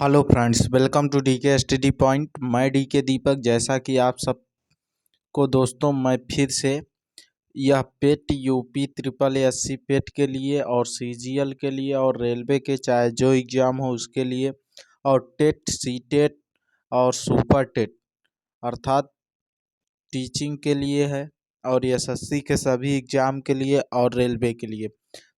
Hello friends, welcome to DK study point. मैं DK Deepak. जैसा कि आप सबको दोस्तों, मैं फिर से यह PET UP triple SC PET के लिए और सीजीएल के लिए और रेलवे के चाहे जो एग्ज़ाम हो उसके लिए और टेट सी टेट और सुपर टेट अर्थात टीचिंग के लिए है और एसएससी के सभी एग्ज़ाम के लिए और रेलवे के लिए।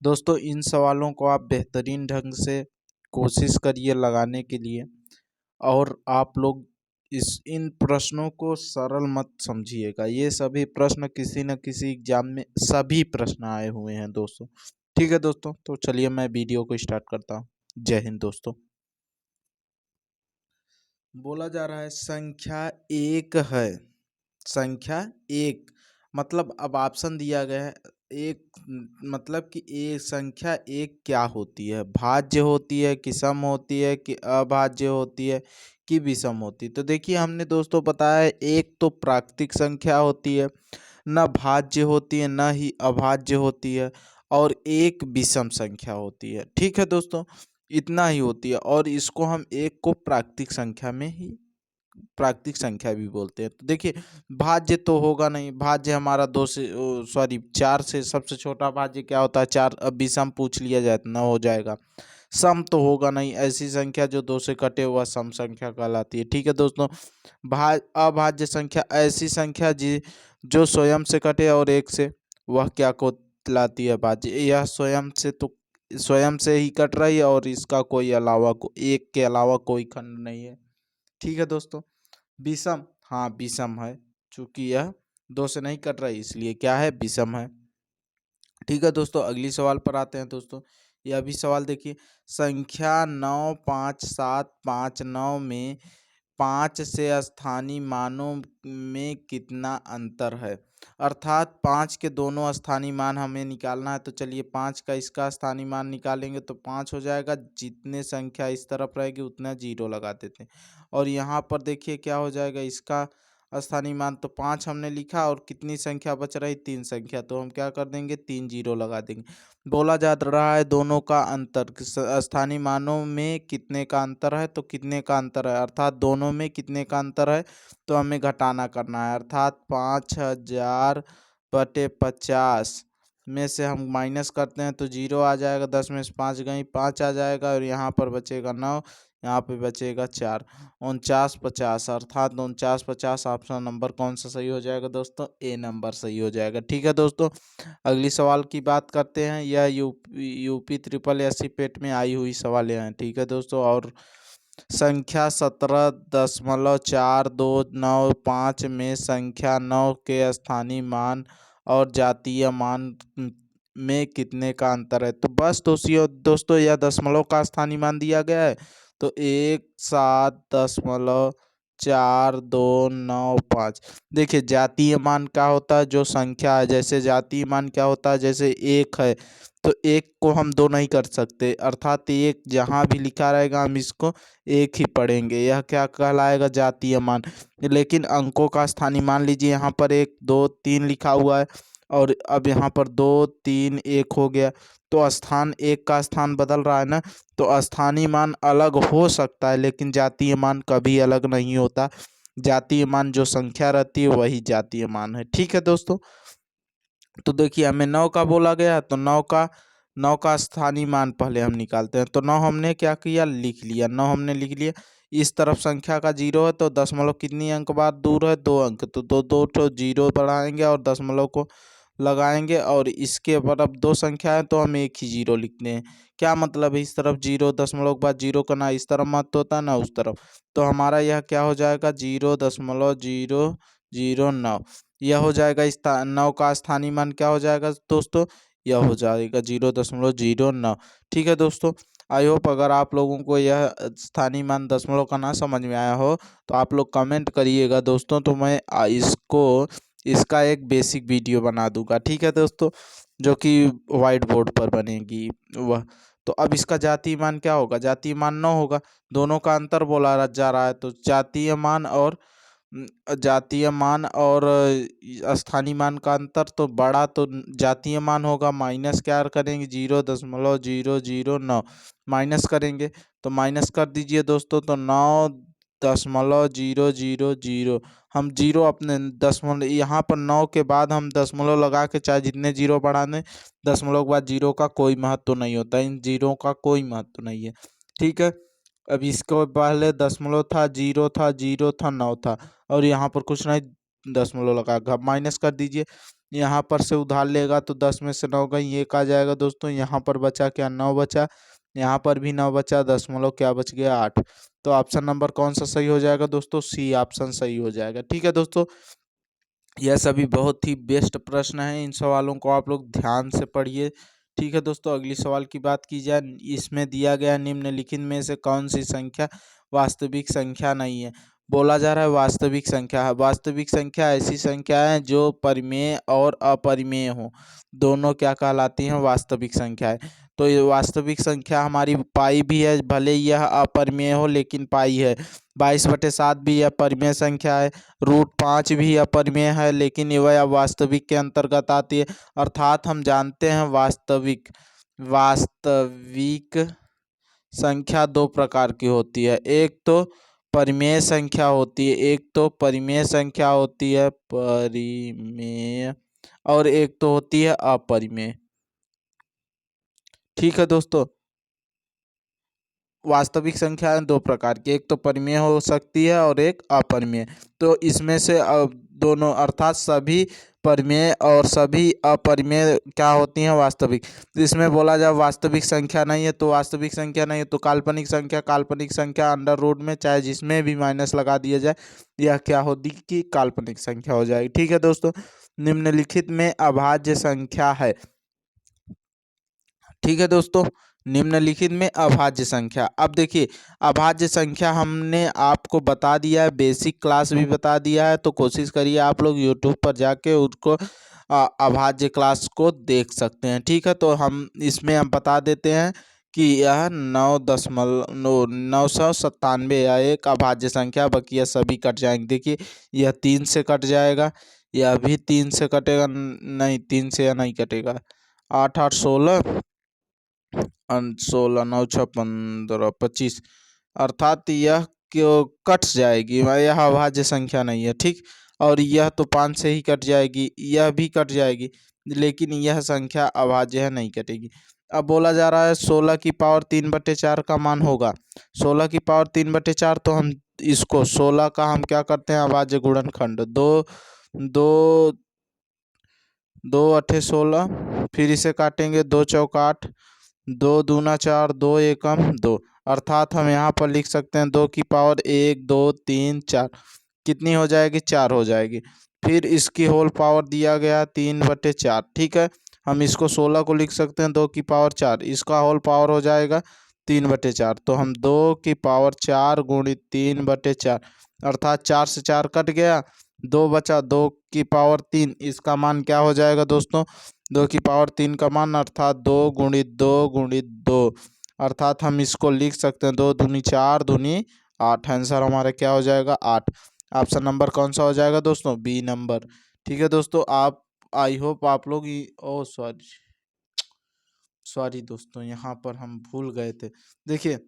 दोस्तों, इन सवालों को आप बेहतरीन ढंग से कोशिश करिए लगाने के लिए। और आप लोग इन प्रश्नों को सरल मत समझिएगा। ये सभी प्रश्न किसी न किसी एग्जाम में सभी प्रश्न आए हुए हैं दोस्तों। ठीक है दोस्तों, तो चलिए मैं वीडियो को स्टार्ट करता हूँ। जय हिंद दोस्तों। बोला जा रहा है संख्या एक है। संख्या एक मतलब अब ऑप्शन दिया गया है एक, मतलब कि एक संख्या एक क्या होती है? भाज्य होती है कि सम होती है कि अभाज्य होती है कि विषम होती है? तो देखिए, हमने दोस्तों बताया है एक तो प्राकृतिक संख्या होती है, न भाज्य होती है न ही अभाज्य होती है, और एक विषम संख्या होती है। ठीक है दोस्तों, इतना ही होती है। और इसको हम एक को प्राकृतिक संख्या में ही प्राकृतिक संख्या भी बोलते हैं। तो देखिए, भाज्य तो होगा नहीं। भाज्य हमारा दो से सॉरी चार से सबसे छोटा भाज्य क्या होता है? चार। अब विषम पूछ लिया जाए तो 9 हो जाएगा। सम तो होगा नहीं। ऐसी संख्या जो दो से कटे हुआ सम संख्या कहलाती है। ठीक है दोस्तों। अभाज्य संख्या ऐसी संख्या जो स्वयं से कटे और एक से, वह क्या कहलाती है? भाज्य। यह स्वयं से ही कट रही है और इसका कोई एक के अलावा कोई खंड नहीं है। ठीक है दोस्तों। विषम, हाँ विषम है, चूंकि यह दो से नहीं कट रही इसलिए क्या है? विषम है। ठीक है दोस्तों, अगली सवाल पर आते हैं दोस्तों। यह भी सवाल देखिए, संख्या 95759 में 5 से स्थानीय मानों में कितना अंतर है? अर्थात 5 के दोनों स्थानीय मान हमें निकालना है। तो चलिए 5 का इसका स्थानीय मान निकालेंगे तो 5 हो जाएगा। जितने संख्या इस तरफ रहेगी उतना जीरो लगा देते हैं। और यहाँ पर देखिए क्या हो जाएगा, इसका स्थानीय मान तो 5 हमने लिखा और कितनी संख्या बच रही? 3 संख्या। तो हम क्या कर देंगे? 3 जीरो लगा देंगे। बोला जा रहा है दोनों का अंतर स्थानीय मानों में कितने का अंतर है? तो कितने का अंतर है अर्थात दोनों में कितने का अंतर है? तो हमें घटाना करना है, अर्थात 5000/50 में से हम माइनस करते हैं तो जीरो आ जाएगा। 10 में से 5 गई 5 आ जाएगा और यहाँ पर बचेगा 9, यहाँ पे बचेगा 4। 49/50 अर्थात 49/50 ऑप्शन नंबर कौन सा सही हो जाएगा दोस्तों? ए नंबर सही हो जाएगा। ठीक है दोस्तों, अगली सवाल की बात करते हैं। यह यूपी ट्रिपल एससी पेट में आई हुई सवाल हैं। ठीक है दोस्तों, और संख्या 17.4295 में संख्या 9 के स्थानीय मान और जातीय मान में कितने का अंतर है? तो बस दोस्तों यह दशमलव का स्थानीय मान दिया गया है। तो 17.4295। देखिए, जातीय मान क्या होता है? जो संख्या है, जैसे जातीय मान क्या होता है? जैसे एक है तो एक को हम दो नहीं कर सकते, अर्थात एक जहाँ भी लिखा रहेगा हम इसको एक ही पढ़ेंगे। यह क्या कहलाएगा? जातीय मान। लेकिन अंकों का स्थानीय मान लीजिए, यहाँ पर 1 2 3 लिखा हुआ है और अब यहाँ पर 2 3 1 हो गया, तो स्थान एक का स्थान बदल रहा है ना। तो स्थानीय मान अलग हो सकता है लेकिन जातीय मान कभी अलग नहीं होता। जातीय मान जो संख्या रहती है वही जातीय मान है। ठीक है दोस्तों, तो देखिए हमें 9 का बोला गया तो 9 का स्थानीय मान पहले हम निकालते हैं। तो 9 हमने क्या किया? लिख लिया। 9 हमने लिख लिया। इस तरफ संख्या का जीरो है तो दशमलव कितनी अंक बाद दूर है? 2 अंक। तो दो दो ठो जीरो बढ़ाएंगे और दशमलव को लगाएंगे और इसके ऊपर अब दो संख्या है तो हम एक ही जीरो लिखते हैं। क्या मतलब है? इस तरफ जीरो दशमलव के बाद जीरो का ना इस तरफ मत होता है ना उस तरफ। तो हमारा यह क्या हो जाएगा? 0.009। यह हो जाएगा। इस 9 का स्थानीय मान क्या हो जाएगा दोस्तों? यह हो जाएगा 0.09। ठीक है दोस्तों, आई होप अगर आप लोगों को यह स्थानीय मान दशमलव का ना समझ में आया हो तो आप लोग कमेंट करिएगा दोस्तों, तो मैं इसका एक बेसिक वीडियो बना दूंगा। ठीक है दोस्तों, जो कि वाइट बोर्ड पर बनेगी वह। तो अब इसका जातीय मान क्या होगा? जातीय मान 9 होगा। दोनों का अंतर बोला जा रहा है तो जातीय मान और जातीय मान और स्थानीय मान का अंतर, तो बड़ा तो जातीय मान होगा। माइनस क्या करेंगे, 0.009 माइनस करेंगे, तो माइनस कर दीजिए दोस्तों, तो 9.000। हम जीरो अपने दशमलव यहाँ पर 9 के बाद हम दशमलव लगा के चाहे जितने जीरो बढ़ा दें, दशमलव के बाद जीरो का कोई महत्व नहीं होता, इन जीरो का कोई महत्व नहीं है। ठीक है, अब इसको पहले दशमलव था, जीरो था, जीरो था, 9 था, और यहाँ पर कुछ नहीं, दशमलव लगा माइनस कर दीजिए। यहाँ पर से उधार लेगा तो 10 में से 9 गई, एक आ जाएगा दोस्तों। यहाँ पर बचा क्या, 9 बचा, यहाँ पर भी 9 बचा, दशमलव क्या बच गया, 8। तो ऑप्शन नंबर कौन सा सही हो जाएगा दोस्तों, सी ऑप्शन सही हो जाएगा। ठीक है दोस्तों, यह सभी बहुत ही बेस्ट प्रश्न हैं, इन सवालों को आप लोग ध्यान से पढ़िए। ठीक है दोस्तों, अगली सवाल की बात की जाए, इसमें दिया गया निम्नलिखित में से कौन सी संख्या वास्तविक संख्या नहीं है। बोला जा रहा है वास्तविक संख्या है। वास्तविक संख्या ऐसी संख्या है जो परिमेय और अपरिमेय हो, दोनों क्या कहलाती हैं, वास्तविक संख्या है। तो ये वास्तविक संख्या हमारी पाई भी है, भले यह अपरिमेय हो लेकिन पाई है। 22/7 भी अपरिमेय संख्या है। √5 भी अपरिमेय है लेकिन वह वास्तविक के अंतर्गत आती है। अर्थात हम जानते हैं वास्तविक वास्तविक संख्या दो प्रकार की होती है, एक तो परिमेय संख्या होती है, एक तो परिमेय संख्या होती है, परिमेय, और एक तो होती है अपरिमेय। ठीक है दोस्तों, वास्तविक संख्या दो प्रकार की, एक तो परिमेय हो सकती है और एक अपरिमेय। तो इसमें से दोनों अर्थात सभी परिमेय और सभी अपरिमेय क्या होती हैं, वास्तविक। तो इसमें बोला जाए वास्तविक संख्या नहीं है, तो वास्तविक संख्या नहीं है तो काल्पनिक संख्या, काल्पनिक संख्या अंडर रूट में चाहे जिसमें भी माइनस लगा दिया जाए, यह क्या होगी कि काल्पनिक संख्या हो जाएगी। ठीक है दोस्तों, निम्नलिखित में अभाज्य संख्या है। ठीक है दोस्तों, निम्नलिखित में अभाज्य संख्या। अब देखिए, अभाज्य संख्या हमने आपको बता दिया है, बेसिक क्लास भी बता दिया है, तो कोशिश करिए आप लोग यूट्यूब पर जाके उसको अभाज्य क्लास को देख सकते हैं। ठीक है, तो हम इसमें हम बता देते हैं कि यह 997 या एक अभाज्य संख्या, बाकी यह सभी कट जाएंगे। देखिए, यह 3 से कट जाएगा, यह भी 3 से कटेगा, नहीं 3 से यह नहीं कटेगा, 8 8 16, 16 9 6 15 25, अर्थात यह क्यों कट जाएगी, यह अभाज्य संख्या नहीं है। ठीक, और यह तो 5 से ही कट जाएगी, यह भी कट जाएगी, लेकिन यह संख्या अभाज्य है, नहीं कटेगी। अब बोला जा रहा है 16 की पावर 3/4 का मान होगा। 16 की पावर 3/4, तो हम इसको 16 का हम क्या करते हैं, अभाज्य गुणनखंड, दो दो 2 8 16, फिर इसे काटेंगे, 2 4 8, 2 2 4, 2 1 2, अर्थात हम यहाँ पर लिख सकते हैं 2 की पावर 1 2 3 4, कितनी हो जाएगी, 4 हो जाएगी। फिर इसकी होल पावर दिया गया 3/4। ठीक है, हम इसको 16 को लिख सकते हैं 2 की पावर 4, इसका होल पावर हो जाएगा 3/4, तो हम 2 की पावर 4 गुणित 3/4, अर्थात 4 से 4 कट गया, 2 बचा, 2 की पावर 3, इसका मान क्या हो जाएगा दोस्तों, 2 की पावर 3 का मान, अर्थात 2 गुणित 2, अर्थात हम इसको लिख सकते हैं 2 दूनी 4 दूनी 8। आंसर हमारा क्या हो जाएगा, 8। ऑप्शन नंबर कौन सा हो जाएगा दोस्तों, बी नंबर। ठीक है दोस्तों, आप आई होप आप लोग ओ सॉरी सॉरी दोस्तों, यहाँ पर हम भूल गए थे। देखिए,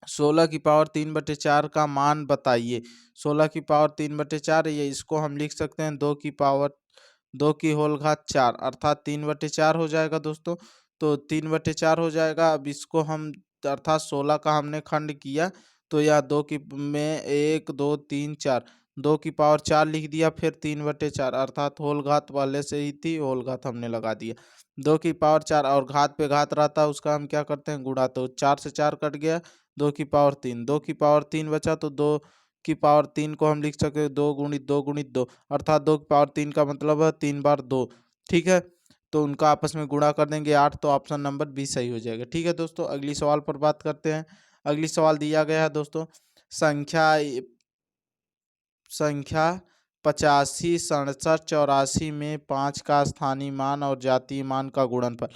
16 की पावर 3/4 का मान बताइए। 16 की पावर 3/4, ये इसको हम लिख सकते हैं 2 की पावर 2 की होल घात 4, अर्थात 3/4 हो जाएगा दोस्तों। तो 3/4 हो जाएगा। अब इसको हम अर्थात 16 का हमने खंड किया, तो यह 2 की में 1 2 3 4, 2 की पावर 4 लिख दिया, फिर 3/4, अर्थात होल घात पहले से ही थी, होल घात हमने लगा दिया। 2 की पावर 4 और घात पे घात रहता है उसका हम क्या करते हैं, गुणा, तो 4 से 4 कट गया, 2 की पावर 3, 2 की पावर 3 बचा, तो 2 की पावर 3 को हम लिख सकते हैं 2 गुणित 2, अर्थात 2 की पावर 3 का मतलब है 3 बार 2। ठीक है, तो उनका आपस में गुणा कर देंगे 8, तो ऑप्शन नंबर बी सही हो जाएगा। ठीक है दोस्तों, अगली सवाल पर बात करते हैं। अगली सवाल दिया गया है दोस्तों, संख्या संख्या 85 67 84 में 5 का स्थानीय मान और जातीय मान का गुणनफल।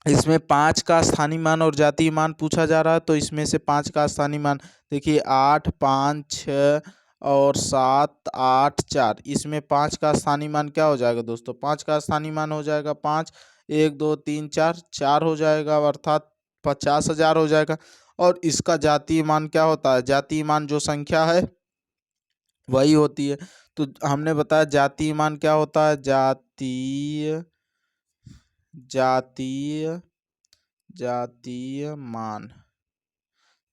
इसमें 5 का स्थानीय मान और जातीय मान पूछा जा रहा है, तो इसमें से 5 का स्थानीय मान देखिए 8 5 6 और 7 8 4, इसमें 5 का स्थानीय मान क्या हो जाएगा दोस्तों? 5 का स्थानीय मान हो जाएगा 5, 1 2 3 4, 4 हो जाएगा अर्थात 50,000 हो जाएगा। और इसका जातीय मान क्या होता है? जातीय मान जो संख्या है वही होती है। तो हमने बताया जातीय मान क्या होता है? जातीय जातीय जातीय मान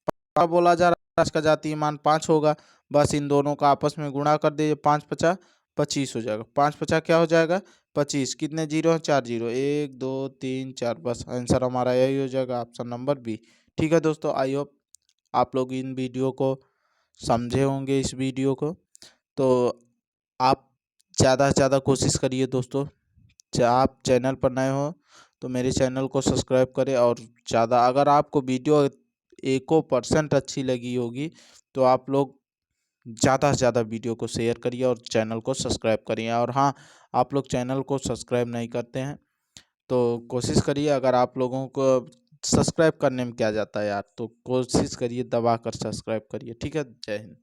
क्या बोला जा रहा है? इसका जातीय मान 5 होगा। बस इन दोनों का आपस में गुणा कर दीजिए, 5 पचा 25 हो जाएगा। 5 पचा क्या हो जाएगा? 25। कितने जीरो हैं? 4 जीरो, 1 2 3 4, बस आंसर हमारा यही हो जाएगा, ऑप्शन नंबर बी। ठीक है दोस्तों, आई होप आप लोग इन वीडियो को समझे होंगे। इस वीडियो को तो आप ज़्यादा से ज़्यादा कोशिश करिए दोस्तों। आप चैनल पर नए हो तो मेरे चैनल को सब्सक्राइब करें, और ज़्यादा अगर आपको वीडियो 1% अच्छी लगी होगी तो आप लोग ज़्यादा से ज़्यादा वीडियो को शेयर करिए और चैनल को सब्सक्राइब करिए। और हाँ, आप लोग चैनल को सब्सक्राइब नहीं करते हैं तो कोशिश करिए, अगर आप लोगों को सब्सक्राइब करने में क्या जाता है यार, तो कोशिश करिए दबा कर सब्सक्राइब करिए। ठीक है, जय हिंद।